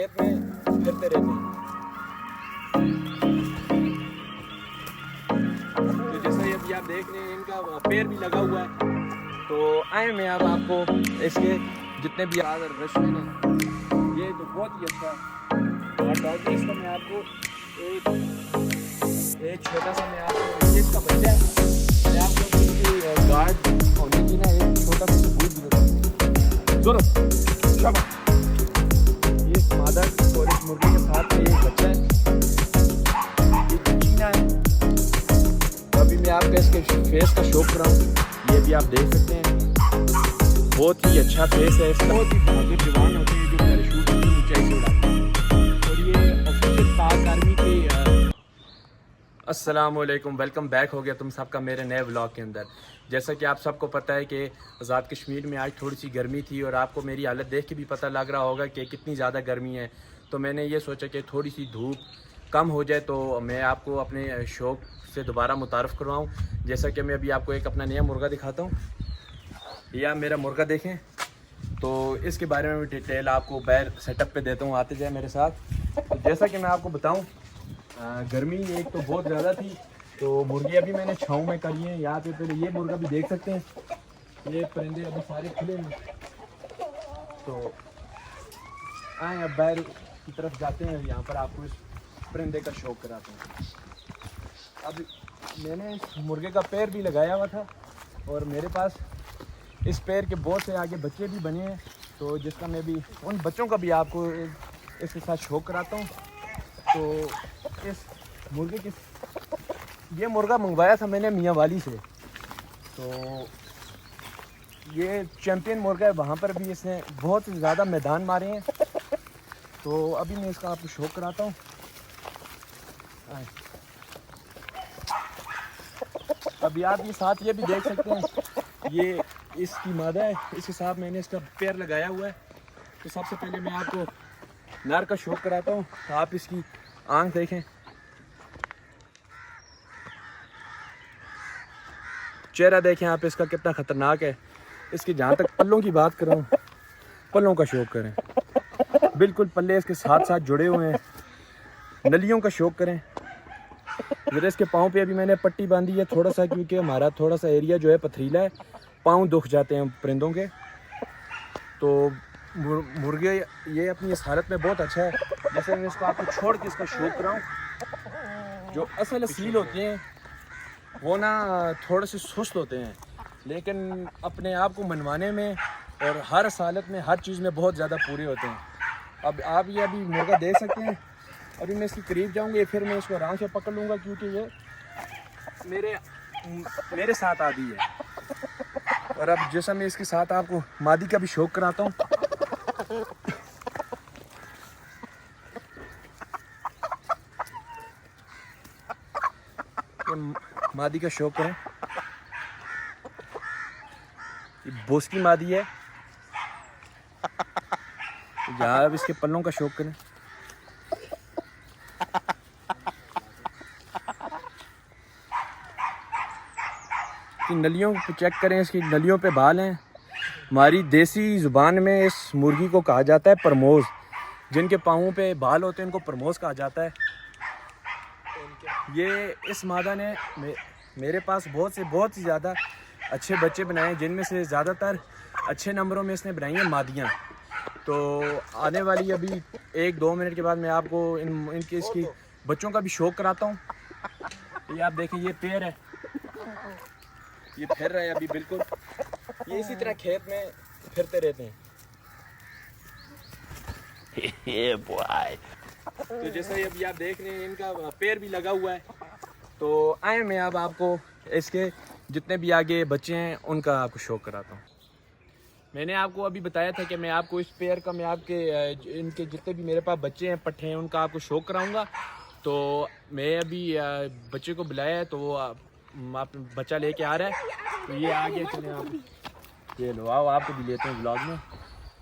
खेत में फिरते रहते हैं। तो जैसा ये अभी आप देख रहे हैं, इनका पैर भी लगा हुआ है। तो आए मैं अब आपको इसके जितने भी अगर रश्मिन है, ये तो बहुत ही अच्छा है। और बाकी इसका मैं आपको एक छोटा सा मैं आपको इसका बच्चा है, मैं आपको इसकी गार्ड होने की ना एक छोटा सा सबूत भी बताऊँ। जोर शाबाश। ये मादा और इस मुर्गे के साथ में एक बच्चा है, ये चीना है। तो अभी मैं आपको इसके फेस का शो कर रहा हूँ। ये भी आप देख सकते हैं, बहुत ही अच्छा फेस है इसका। बहुत ही बहादुर जवान होते हैं जो पैराशूट की ऊंचाई से उड़ाते हैं। और ये ऑफिशियल पाक आर्मी के अस्सलामुअलैकुम, वेलकम बैक हो गया तुम सबका मेरे नए व्लॉग के अंदर। जैसा कि आप सबको पता है कि आज़ाद कश्मीर में आज थोड़ी सी गर्मी थी और आपको मेरी हालत देख के भी पता लग रहा होगा कि कितनी ज़्यादा गर्मी है। तो मैंने ये सोचा कि थोड़ी सी धूप कम हो जाए तो मैं आपको अपने शौक़ से दोबारा मुतारफ़ करवाऊँ। जैसा कि मैं अभी आपको एक अपना नया मुर्गा दिखाता हूँ। या मेरा मुर्गा देखें, तो इसके बारे में डिटेल आपको बाहर सेटअप पे देता हूँ, आते जाए मेरे साथ। तो जैसा कि मैं आपको बताऊँ, गर्मी एक तो बहुत ज़्यादा थी, तो मुर्गी अभी मैंने छाँव में करी है। यहाँ पे पहले ये मुर्गा भी देख सकते हैं, ये परिंदे अभी सारे खुले हैं। तो आए अब बाहर की तरफ जाते हैं, यहाँ पर आपको इस परिंदे का शौक कराते हैं। अब मैंने इस मुर्गे का पैर भी लगाया हुआ था और मेरे पास इस पैर के बहुत से आगे बच्चे भी बने हैं, तो जिसका मैं भी उन बच्चों का भी आपको इसके साथ शौक कराता हूँ। तो इस मुर्गे के ये मुर्गा मंगवाया था मैंने मियाँ वाली से, तो ये चैम्पियन मुर्गा है। वहाँ पर भी इसने बहुत ज़्यादा मैदान मारे हैं। तो अभी मैं इसका आपको शौक कराता हूँ। अभी आप ये साथ ये भी देख सकते हैं, ये इसकी मादा है, इसके साथ मैंने इसका पैर लगाया हुआ है। तो सबसे पहले मैं आपको नर का शौक कराता हूँ। तो आप इसकी आँख देखें, चेहरा देखें आप इसका कितना ख़तरनाक है। इसकी जहाँ तक पल्लों की बात करूँ, पल्लों का शौक करें, बिल्कुल पल्ले इसके साथ साथ जुड़े हुए हैं। नलियों का शौक करें। ज़रा इसके पाँव पे अभी मैंने पट्टी बांधी है थोड़ा सा, क्योंकि हमारा थोड़ा सा एरिया जो है पथरीला है, पाँव दुख जाते हैं परिंदों के। तो मुर्गे ये अपनी इस हालत में बहुत अच्छा है। जैसे मैं इसको आपको छोड़ के इसका शौक कराऊँ, जो असल असील होते हैं वो ना थोड़े से सुस्त होते हैं, लेकिन अपने आप को मनवाने में और हर हालत में हर चीज़ में बहुत ज़्यादा पूरे होते हैं। अब आप ये अभी मुर्गा देख सकते हैं। अभी मैं इसके करीब जाऊँगी, फिर मैं इसको आराम से पकड़ लूँगा, क्योंकि ये मेरे साथ आदी है। और अब जैसा मैं इसके साथ आपको मादी का भी शौक कराता हूँ। मादी का शौक करें, ये बोस की मादी है। जहाँ अब इसके पल्लों का शौक करें। इसकी नलियों को चेक करें, इसकी नलियों पे बाल हैं। हमारी देसी ज़ुबान में इस मुर्गी को कहा जाता है परमोज़। जिनके पाँवों पे बाल होते हैं उनको परमोज़ कहा जाता है। ये इस मादा ने मेरे पास बहुत ही ज़्यादा अच्छे बच्चे बनाए, जिनमें से ज़्यादातर अच्छे नंबरों में इसने बनाई हैं मादियाँ। तो आने वाली अभी 1-2 मिनट के बाद मैं आपको इसकी बच्चों का भी शौक कराता हूँ। ये आप देखें, ये पैर है, ये फिर रहा है अभी बिल्कुल। ये इसी तरह खेत में फिरते रहते हैं। तो जैसा ये अभी आप देख रहे हैं, इनका पैर भी लगा हुआ है। तो आए मैं अब आपको इसके जितने भी आगे बच्चे हैं उनका आपको शौक कराता हूँ। मैंने आपको अभी बताया था कि मैं आपको इस पेयर का मैं आपके इनके जितने भी मेरे पास बच्चे हैं पट्टे हैं उनका आपको शौक कराऊंगा। तो मैं अभी बच्चे को बुलाया है, तो वो आप बच्चा लेके आ रहा है। तो ये आगे चले आप, ये लो आओ, आपको भी लेते हैं व्लॉग में।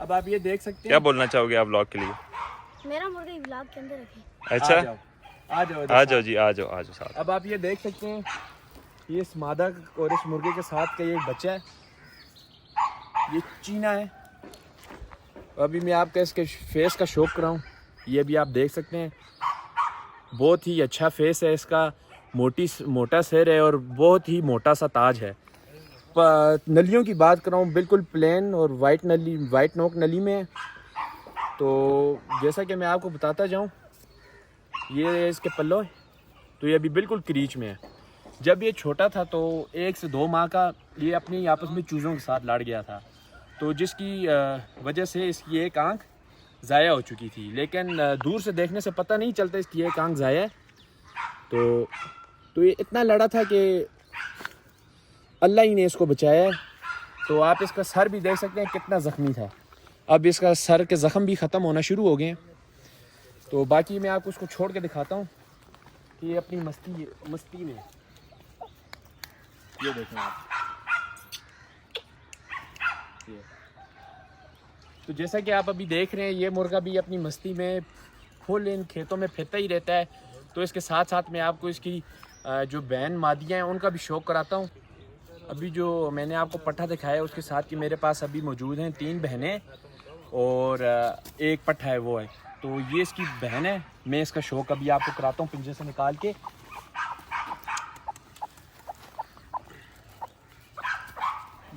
अब आप ये देख सकते हैं, क्या बोलना चाहोगे आप व्लॉग के लिए? मेरा मुर्गा ही व्लॉग के अंदर रखे। अच्छा, आ जाओ जी, आ जाओ साथ। अब आप ये देख सकते हैं, ये इस मादा और इस मुर्गे के साथ का ये एक बच्चा है, ये चीना है। अभी मैं आपका इसके फेस का शौक कराऊं। ये भी आप देख सकते हैं, बहुत ही अच्छा फेस है इसका, मोटा सिर है और बहुत ही मोटा सा ताज है। नलियों की बात कर रहा हूँ, बिल्कुल प्लेन और वाइट नोक नली में है। तो जैसा कि मैं आपको बताता जाऊँ, ये इसके पल्लो है, तो ये अभी बिल्कुल क्रीच में है। जब ये छोटा था तो 1 से 2 माह का ये अपनी आपस में चूज़ों के साथ लड़ गया था, तो जिसकी वजह से इसकी एक आंख ज़ाया हो चुकी थी। लेकिन दूर से देखने से पता नहीं चलता इसकी एक आंख ज़ाया है। तो ये इतना लड़ा था कि अल्लाह ही ने इसको बचाया है। तो आप इसका सर भी देख सकते हैं कितना ज़ख्मी था। अब इसका सर के ज़ख्म भी ख़त्म होना शुरू हो गए हैं। तो बाकी मैं आपको उसको छोड़ के दिखाता हूँ कि ये अपनी मस्ती में, ये देखें आप। ये तो जैसा कि आप अभी देख रहे हैं, ये मुर्गा भी अपनी मस्ती में फुल इन खेतों में फिरता ही रहता है। तो इसके साथ साथ मैं आपको इसकी जो बहन मादियाँ हैं उनका भी शौक कराता हूँ। अभी जो मैंने आपको पट्ठा दिखाया उसके साथ कि मेरे पास अभी मौजूद हैं 3 बहनें और एक पट्ठा है, वो है। तो ये इसकी बहन है। मैं इसका शौक अभी आपको कराता हूँ पिंजरे से निकाल के।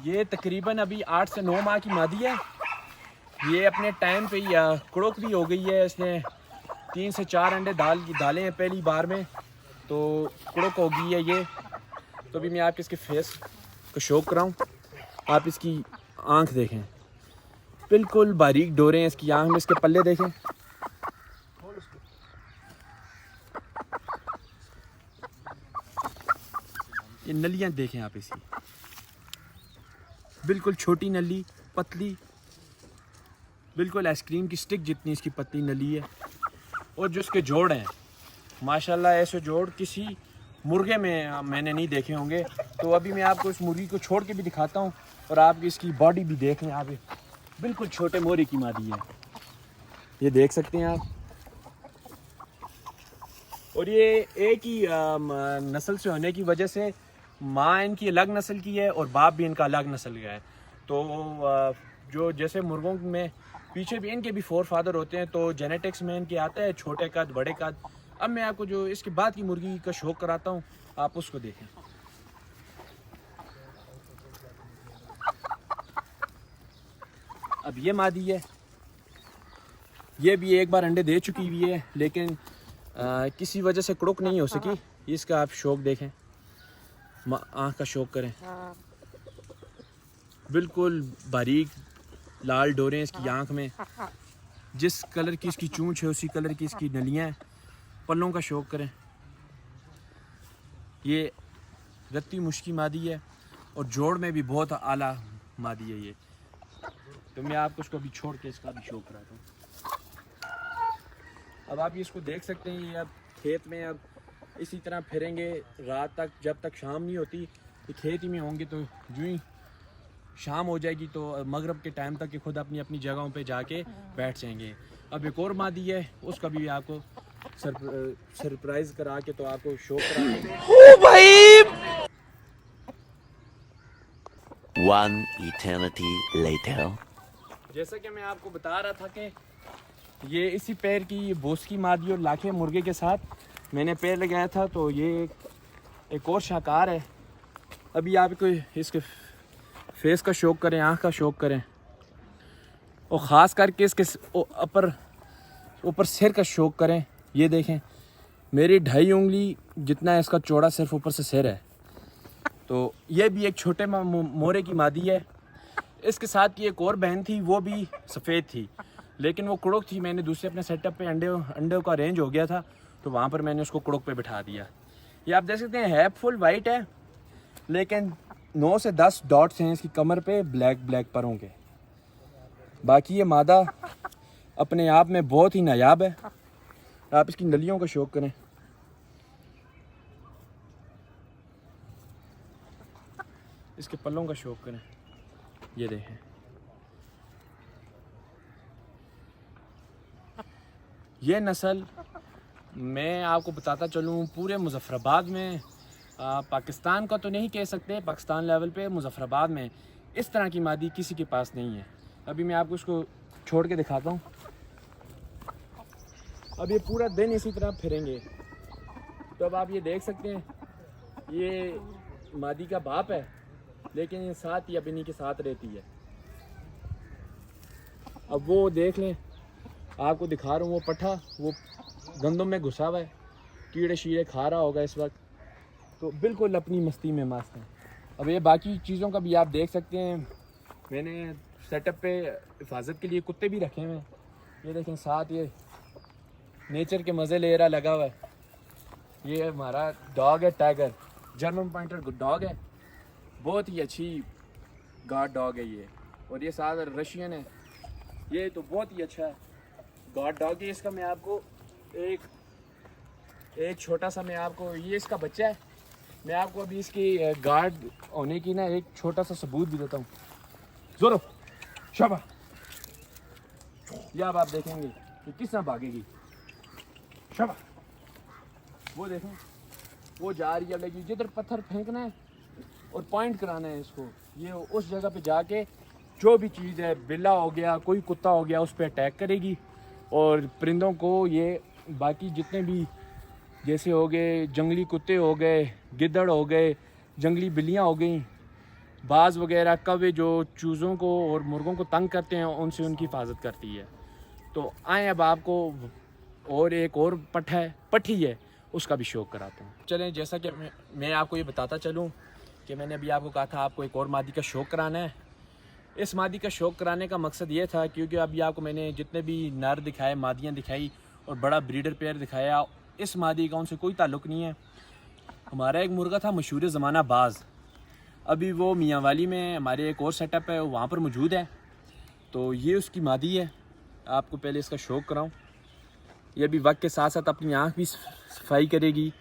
ये तकरीबन अभी 8 से 9 माह की मादी है। ये अपने टाइम पे ही कुड़क भी हो गई है। इसने 3 से 4 अंडे डाले हैं पहली बार में, तो कुड़क हो गई है ये। तो अभी मैं आपके इसके फेस को शौक कराऊँ। आप इसकी आंख देखें, बिल्कुल बारीक डोरे हैं इसकी आंख में। इसके पल्ले देखें, ये नलियाँ देखें आप इसकी, बिल्कुल छोटी नली, पतली, बिल्कुल आइसक्रीम की स्टिक जितनी इसकी पतली नली है। और जो इसके जोड़ हैं, माशाल्लाह ऐसे जोड़ किसी मुर्गे में मैंने नहीं देखे होंगे। तो अभी मैं आपको इस मुर्गी को छोड़ के भी दिखाता हूँ और आप इसकी बॉडी भी देख लें। आप बिल्कुल छोटे मोरे की मादी है, ये देख सकते हैं आप। और ये एक ही नस्ल से होने की वजह से माँ इनकी अलग नस्ल की है और बाप भी इनका अलग नस्ल का है। तो जो जैसे मुर्गों में पीछे भी इनके भी 4 फादर होते हैं, तो जेनेटिक्स में इनके आता है छोटे कद, बड़े कद। अब मैं आपको जो इसके बाद की मुर्गी का शौक कराता हूँ, आप उसको देखें। अब ये मादी है, ये भी एक बार अंडे दे चुकी हुई है, लेकिन किसी वजह से कुड़क नहीं हो सकी। इसका आप शौक देखें, आँख का शौक करें, बिल्कुल बारीक लाल डोरे हैं इसकी आँख में। जिस कलर की इसकी चूंच है उसी कलर की इसकी नलियाँ हैं। पल्लों का शौक करें, ये रत्ती मुश्की मादी है और जोड़ में भी बहुत आला मादी है ये। तो मैं आपको उसको अभी छोड़ के इसका भी शौक कराता हूँ। अब आप ये इसको देख सकते हैं, ये अब खेत में अब इसी तरह फिरेंगे रात तक, जब तक शाम नहीं होती। ये खेत ही में होंगे, तो जो ही शाम हो जाएगी तो मगरिब के टाइम तक ये खुद अपनी अपनी जगहों पे जाके बैठ जाएंगे। अब एक और मादी है, उसका भी आपको सरप्राइज करा के तो आपको शौक करा भाई। One eternity later. जैसा कि मैं आपको बता रहा था कि ये इसी पैर की ये बोस की मादी और लाखे मुर्गे के साथ मैंने पैर लगाया था। तो ये एक और शाहकार है। अभी आपको इसके फेस का शौक करें, आँख का शौक करें और ख़ास करके इसके ऊपर सिर का शौक करें। ये देखें, मेरी 2.5 उंगली जितना है इसका चौड़ा सिर्फ ऊपर से सिर है। तो ये भी एक छोटे मोरे की मादी है। इसके साथ की एक और बहन थी, वो भी सफ़ेद थी, लेकिन वो कुड़क थी। मैंने दूसरे अपने सेटअप पे अंडों का रेंज हो गया था, तो वहाँ पर मैंने उसको कुड़क पे बिठा दिया। ये आप देख सकते हैं, है फुल वाइट है, लेकिन 9 से 10 डॉट्स हैं इसकी कमर पे ब्लैक परों के। बाकी ये मादा अपने आप में बहुत ही नायाब है। आप इसकी नलियों का शौक करें, इसके पल्लों का शौक करें। ये देखें, ये नस्ल मैं आपको बताता चलूँ पूरे मुजफ्फराबाद में, पाकिस्तान का तो नहीं कह सकते, पाकिस्तान लेवल पे मुजफ्फराबाद में इस तरह की मादी किसी के पास नहीं है। अभी मैं आपको इसको छोड़ के दिखाता हूँ। अब ये पूरा दिन इसी तरह फिरेंगे। तो अब आप ये देख सकते हैं, ये मादी का बाप है, लेकिन ये साथ ही अब इन्हीं के साथ रहती है। अब वो देख लें, आपको दिखा रहा हूँ, वो पट्ठा वो गंदम में घुसा हुआ है, कीड़े शीड़े खा रहा होगा इस वक्त, तो बिल्कुल अपनी मस्ती में मस्त है। अब ये बाकी चीज़ों का भी आप देख सकते हैं, मैंने सेटअप पे हिफाजत के लिए कुत्ते भी रखे हुए हैं। ये देखें, साथ ये नेचर के मज़े ले रहा लगा हुआ है। ये हमारा डॉग है, टाइगर, जर्मन पॉइंटर डॉग है, बहुत ही अच्छी गार्ड डॉग है ये। और ये साथ रशियन है, ये तो बहुत ही अच्छा गार्ड डॉग है। इसका मैं आपको एक छोटा सा, मैं आपको, ये इसका बच्चा है, मैं आपको अभी इसकी गार्ड होने की ना एक छोटा सा सबूत भी देता हूँ। जोरो शाबा, या अब आप देखेंगे कि किस तरह भागेगी। शाबा, वो देखें, वो जा रही है, लेकिन जिधर पत्थर फेंकना है और पॉइंट कराना है इसको, ये उस जगह पे जाके जो भी चीज़ है, बिल्ला हो गया, कोई कुत्ता हो गया, उस पर अटैक करेगी। और परिंदों को ये बाकी जितने भी जैसे हो गए जंगली कुत्ते हो गए, गिद्दड़ हो गए, जंगली बिल्लियाँ हो गई, बाज वगैरह, कौवे जो चूज़ों को और मुर्गों को तंग करते हैं, उनसे उनकी हिफाजत करती है। तो आए अब आपको और एक और पट्ठी है, उसका भी शौक़ कराता हूँ। चलें, जैसा कि मैं आपको ये बताता चलूँ कि मैंने अभी आपको कहा था आपको एक और मादी का शौक़ कराना है। इस मादी का शौक़ कराने का मकसद ये था, क्योंकि अभी आपको मैंने जितने भी नर दिखाए, मादियाँ दिखाई और बड़ा ब्रीडर पेयर दिखाया, इस मादी का उनसे कोई ताल्लुक़ नहीं है। हमारा एक मुर्गा था मशहूर ज़माना बाज़, अभी वो मियांवाली में हमारे एक और सेटअप है, वहाँ पर मौजूद है। तो ये उसकी मादी है। आपको पहले इसका शौक़ कराऊँ। ये भी वक्त के साथ साथ अपनी आँख भी सफाई करेगी।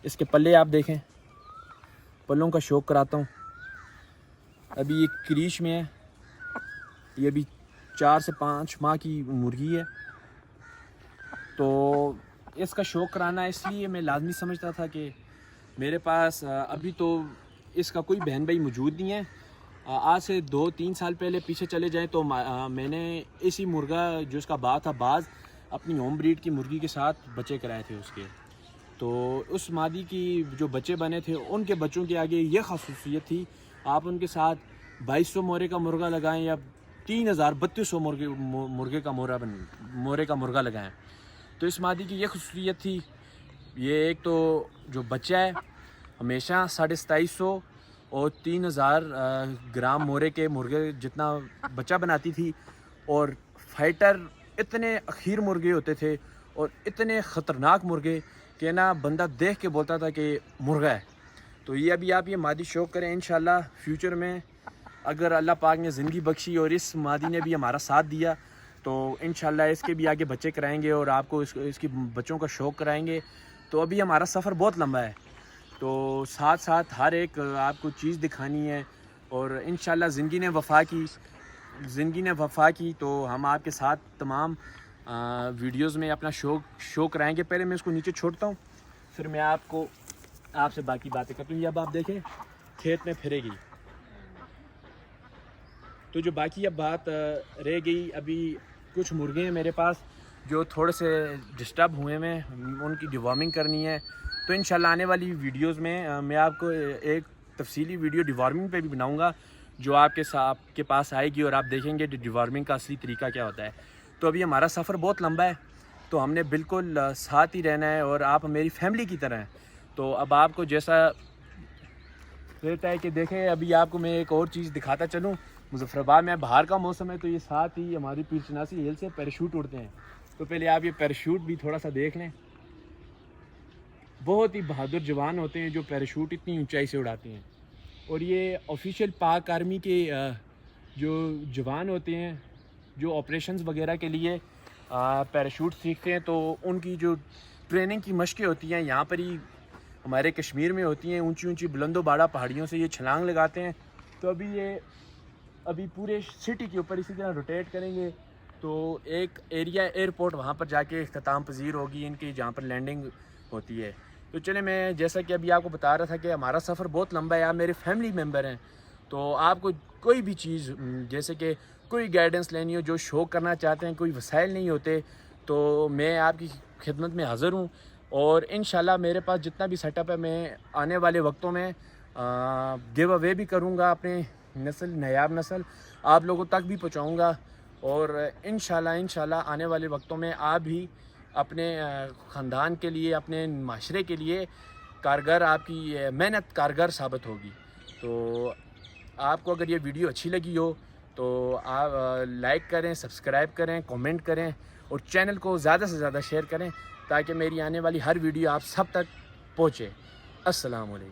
इसके पल्ले आप देखें, पल्लों का शौक़ कराता हूँ। अभी ये क्रीश में है, ये भी 4 से 5 माह की मुर्गी है। तो इसका शौक़ कराना इसलिए मैं लाजमी समझता था कि मेरे पास अभी तो इसका कोई बहन भाई मौजूद नहीं है। आज से 2-3 साल पहले पीछे चले जाएं तो मैंने इसी मुर्गा जो इसका बाप था बाज़, अपनी होम ब्रीड की मुर्गी के साथ बच्चे कराए थे उसके। तो उस मादी की जो बच्चे बने थे, उनके बच्चों के आगे ये खासियत थी, आप उनके साथ 2200 मोरे का मुर्गा लगाएं या 3200 मुर्गे का मोरे का मुर्गा लगाएं। तो इस मादी की ये खासियत थी, ये एक तो जो बच्चा है हमेशा 2750 और 3000 ग्राम मोरे के मुर्गे जितना बच्चा बनाती थी। और फाइटर इतने अखीर मुर्गे होते थे और इतने ख़तरनाक मुर्गे कि ना बंदा देख के बोलता था कि मुर्गा है। तो ये अभी आप ये मादी शौक़ करें, इंशाल्लाह फ्यूचर में अगर अल्लाह पाक ने ज़िंदगी बख्शी और इस मादी ने भी हमारा साथ दिया तो इंशाल्लाह इसके भी आगे बच्चे कराएंगे और आपको इसकी बच्चों का शौक़ कराएंगे। तो अभी हमारा सफ़र बहुत लंबा है, तो साथ साथ हर एक आपको चीज़ दिखानी है। और इंशाल्लाह ज़िंदगी ने वफ़ा की तो हम आपके साथ तमाम वीडियोस में अपना शो कराएंगे। पहले मैं इसको नीचे छोड़ता हूँ, फिर मैं आपसे बाकी बातें करता हूँ। अब आप देखें, खेत में फिरेगी। तो जो बाकी अब बात रह गई, अभी कुछ मुर्गे हैं मेरे पास जो थोड़े से डिस्टर्ब हुए हैं, उनकी डिवॉर्मिंग करनी है। तो इंशाल्लाह आने वाली वीडियोस में मैं आपको एक तफसीली वीडियो डिवॉर्मिंग पे भी बनाऊंगा जो आपके पास आएगी और आप देखेंगे डिवॉर्मिंग का असली तरीका क्या होता है। तो अभी हमारा सफ़र बहुत लंबा है, तो हमने बिल्कुल साथ ही रहना है और आप मेरी फैमिली की तरह हैं। तो अब आपको जैसा रहता है कि देखें, अभी आपको मैं एक और चीज़ दिखाता चलूँ। मुजफ्फराबाद में बाहर का मौसम है, तो ये साथ ही हमारी पीरचनासी हिल से पैराशूट उड़ते हैं। तो पहले आप ये पैराशूट भी थोड़ा सा देख लें। बहुत ही बहादुर जवान होते हैं जो पैराशूट इतनी ऊंचाई से उड़ाते हैं। और ये ऑफिशियल पाक आर्मी के जो जवान होते हैं जो ऑपरेशंस वगैरह के लिए पैराशूट सीखते हैं, तो उनकी जो ट्रेनिंग की मशक़ें होती हैं यहाँ पर ही हमारे कश्मीर में होती हैं। ऊंची ऊंची बुलंदो बाड़ा पहाड़ियों से ये छलांग लगाते हैं। तो अभी पूरे सिटी के ऊपर इसी तरह रोटेट करेंगे। तो एक एयरपोर्ट वहाँ पर जाके इख्तिताम पजीर होगी इनकी, जहाँ पर लैंडिंग होती है। तो चले, मैं जैसा कि अभी आपको बता रहा था कि हमारा सफ़र बहुत लंबा है, आप मेरे फैमिली मेम्बर हैं। तो आपको कोई भी चीज़ जैसे कि कोई गाइडेंस लेनी हो, जो शौक़ करना चाहते हैं, कोई वसाइल नहीं होते, तो मैं आपकी खिदमत में हाज़िर हूँ। और इंशाल्लाह मेरे पास जितना भी सेटअप है मैं आने वाले वक्तों में गिव अवे भी करूँगा, अपने नस्ल नायाब नस्ल आप लोगों तक भी पहुँचाऊँगा। और इंशाल्लाह आने वाले वक्तों में आप भी अपने ख़ानदान के लिए, अपने माशरे के लिए कारगर, आपकी मेहनत कारगर साबित होगी। तो आपको अगर ये वीडियो अच्छी लगी हो तो आप लाइक करें, सब्सक्राइब करें, कमेंट करें और चैनल को ज़्यादा से ज़्यादा शेयर करें ताकि मेरी आने वाली हर वीडियो आप सब तक पहुँचे। अस्सलाम वालेकुम।